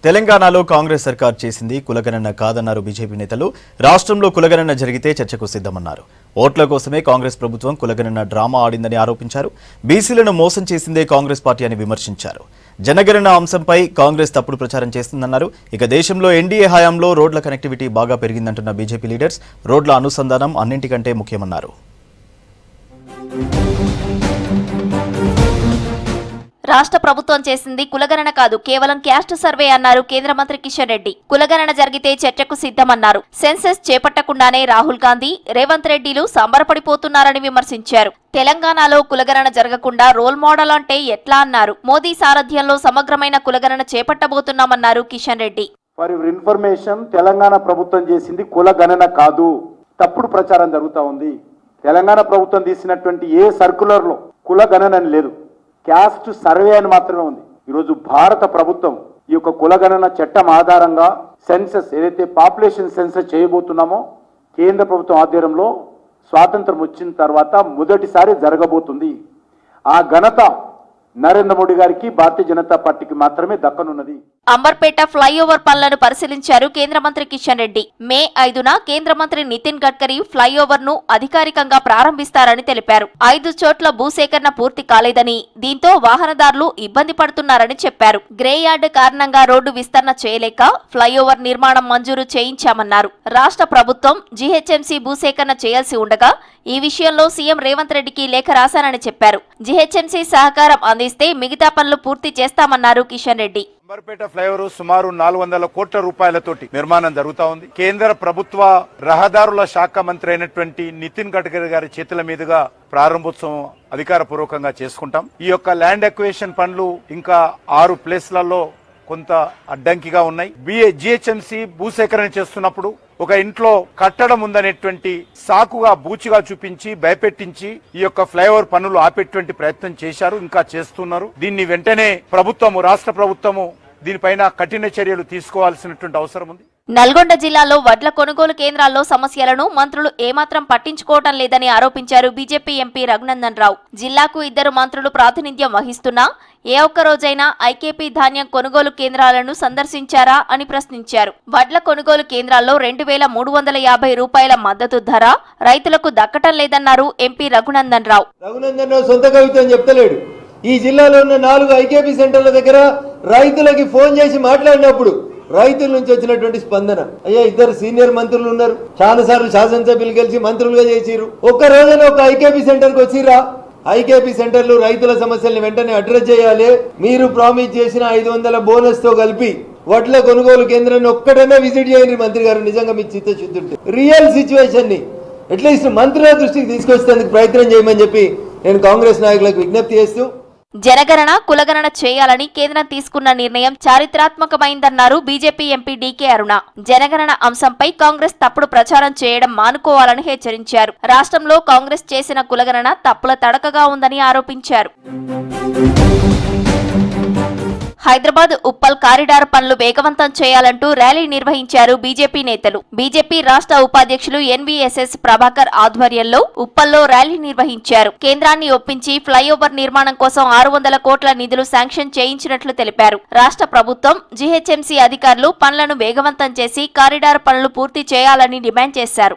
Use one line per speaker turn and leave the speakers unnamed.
తెలంగాణలో కాంగ్రెస్ సర్కార్ చేసింది కులగణన కాదన్నారు బీజేపీ నేతలు. రాష్ట్రంలో కులగణన జరిగితే చర్చకు సిద్ధమన్నారు. ఓట్ల కోసమే కాంగ్రెస్ ప్రభుత్వం కులగణన డ్రామా ఆడిందని ఆరోపించారు. బీసీలను మోసం చేసిందే కాంగ్రెస్ పార్టీ అని విమర్శించారు. జనగణన అంశంపై కాంగ్రెస్ తప్పుడు ప్రచారం చేస్తుందన్నారు. ఇక దేశంలో ఎన్డీఏ హయాంలో రోడ్ల కనెక్టివిటీ బాగా పెరిగిందంటున్న బీజేపీ లీడర్స్ రోడ్ల అనుసంధానం అన్నింటికంటే ముఖ్యమన్నారు.
రాష్ట్ర ప్రభుత్వం చేసింది కులగణన కాదు, కేవలం క్యాస్ట్ సర్వే అన్నారు కేంద్ర మంత్రి కిషన్ రెడ్డి. కులగణన జరిగితే చర్చకు సిద్ధమన్నారు. సెన్సెస్ చేపట్టకుండానే రాహుల్ గాంధీ, రేవంత్ రెడ్డిలు సంబరపడిపోతున్నారని విమర్శించారు. తెలంగాణలో కులగణన జరగకుండా రోల్ మోడల్ అంటే ఎట్లా అన్నారు. మోదీ సారథ్యంలో సమగ్రమైన కులగణన చేపట్టబోతున్నామన్నారు Kishan Reddy.
For your information, Telangana ప్రభుత్వం చేసింది కులగణన కాదు, తప్పుడు ప్రచారం జరుగుతూ ఉంది. తెలంగాణ ప్రభుత్వం తీసినటువంటి ఏ సర్కులర్లో కులగణన అని లేదు, క్యాస్ట్ సర్వే అని మాత్రమే ఉంది. ఈరోజు భారత ప్రభుత్వం ఈ యొక్క కులగణన చట్టం ఆధారంగా సెన్సస్ ఏదైతే పాపులేషన్ సెన్సస్ చేయబోతున్నామో కేంద్ర ప్రభుత్వం ఆధ్వర్యంలో స్వాతంత్రం వచ్చిన తర్వాత మొదటిసారి జరగబోతుంది. ఆ ఘనత నరేంద్ర మోడీ గారికి, భారతీయ జనతా పార్టీకి మాత్రమే దక్కనున్నది.
అంబర్పేట ఫ్లైఓవర్ పనులను పరిశీలించారు కేంద్ర మంత్రి కిషన్ రెడ్డి. మే 5న కేంద్ర మంత్రి నితిన్ గడ్కరీ ఫ్లైఓవర్ ను అధికారికంగా ప్రారంభిస్తారని తెలిపారు. 5 చోట్ల భూసేకరణ పూర్తి కాలేదని, దీంతో వాహనదారులు ఇబ్బంది పడుతున్నారని చెప్పారు. గ్రే యార్డ్ కారణంగా రోడ్డు విస్తరణ చేయలేక ఫ్లైఓవర్ నిర్మాణం మంజూరు చేయించామన్నారు. రాష్ట్ర ప్రభుత్వం జీహెచ్ఎంసీ భూసేకరణ చేయాల్సి ఉండగా ఈ విషయంలో సీఎం రేవంత్ రెడ్డికి లేఖ రాశానని చెప్పారు. జీహెచ్ఎంసీ సహకారం అందిస్తే మిగతా పనులు పూర్తి చేస్తామన్నారు కిషన్ రెడ్డి.
అంబర్పేట ఫ్లైఓవర్ సుమారు 400 కోట్ల రూపాయలతోటి నిర్మాణం జరుగుతా ఉంది. కేంద్ర ప్రభుత్వ రహదారుల శాఖ మంత్రి అయినటువంటి నితిన్ గడ్కరీ గారి చేతుల మీదుగా ప్రారంభోత్సవం అధికారపూర్వకంగా చేసుకుంటాం. ఈ యొక్క ల్యాండ్ ఎక్విజిషన్ పనులు ఇంకా 6 ప్లేస్లలో కొంత అడ్డంకిగా ఉన్నాయి. జీహెచ్ఎంసీ భూసేకరణ చేస్తున్నప్పుడు ఒక ఇంట్లో కట్టడం ఉందనేటువంటి సాకుగా బూచిగా చూపించి భయపెట్టించి ఈ యొక్క ఫ్లైఓవర్ పనులు ఆపేటువంటి ప్రయత్నం చేశారు, ఇంకా చేస్తున్నారు. దీన్ని వెంటనే రాష్ట్ర ప్రభుత్వము దీనిపైన కఠిన చర్యలు తీసుకోవాల్సినటువంటి అవసరం ఉంది.
నల్గొండ జిల్లాలో వడ్ల కొనుగోలు కేంద్రాల్లో సమస్యలను మంత్రులు ఏమాత్రం పట్టించుకోవటం లేదని ఆరోపించారు బీజేపీ ఎంపీ రఘునందన్ రావు. జిల్లాకు 2 మంత్రులు ప్రాతినిధ్యం వహిస్తున్నా ఏ ఒక్క రోజైనా ఐకేపీ ధాన్యం కొనుగోలు కేంద్రాలను సందర్శించారా అని ప్రశ్నించారు. వడ్ల కొనుగోలు కేంద్రాల్లో 2350 రూపాయల మద్దతు ధర రైతులకు దక్కటం లేదన్నారు ఎంపీ రఘునందన్ రావు.
సొంత కవిత్వం చెప్తలేడు. ఈ జిల్లాలో ఉన్న 4 ఐకేపీ సెంటర్ల దగ్గర రైతులకి ఫోన్ చేసి మాట్లాడినప్పుడు రైతుల నుంచి వచ్చినటువంటి స్పందన, అయ్యా 2 సీనియర్ మంత్రులు ఉన్నారు, చాలా సార్లు శాసనసభ్యులు గెలిచి మంత్రులుగా చేసిరు, ఒక్క రోజున ఒక ఐకేపీ సెంటర్ కి వచ్చిరా? ఐకేపీ సెంటర్లు రైతుల సమస్యల్ని వెంటనే అడ్రస్ చేయాలి. మీరు ప్రామిస్ చేసిన 500 బోనస్ తో కలిపి వడ్ల కొనుగోలు కేంద్రాన్ని ఒక్కటనే విజిట్ చేయండి మంత్రి గారు. నిజంగా మీ చిత్తశుద్ధి ఉంటే రియల్ సిచ్యువేషన్ ని అట్లీస్ట్ మంత్రుల దృష్టికి తీసుకొచ్చేందుకు ప్రయత్నం చేయమని చెప్పి నేను కాంగ్రెస్ నాయకులకు విజ్ఞప్తి చేస్తూ,
జనగణన కులగణన చేయాలని కేంద్రం తీసుకున్న నిర్ణయం చారిత్రాత్మకమైందన్నారు బీజేపీ ఎంపీ డీకే అరుణ. జనగణన అంశంపై కాంగ్రెస్ తప్పుడు ప్రచారం చేయడం మానుకోవాలని హెచ్చరించారు. రాష్ట్రంలో కాంగ్రెస్ చేసిన కులగణన తప్పుల తడకగా ఉందని ఆరోపించారు. హైదరాబాద్ ఉప్పల్ కారిడార్ పనులు వేగవంతం చేయాలంటూ ర్యాలీ నిర్వహించారు బీజేపీ నేతలు. బీజేపీ రాష్ట్ర ఉపాధ్యక్షులు ఎన్వీఎస్ఎస్ ప్రభాకర్ ఆధ్వర్యంలో ఉప్పల్లో ర్యాలీ నిర్వహించారు. కేంద్రాన్ని ఒప్పించి ఫ్లైఓవర్ నిర్మాణం కోసం 600 కోట్ల నిధులు శాంక్షన్ చేయించినట్లు తెలిపారు. రాష్ట్ర ప్రభుత్వం జీహెచ్ఎంసీ అధికారులు పనులను వేగవంతం చేసి కారిడార్ పనులు పూర్తి చేయాలని డిమాండ్ చేశారు.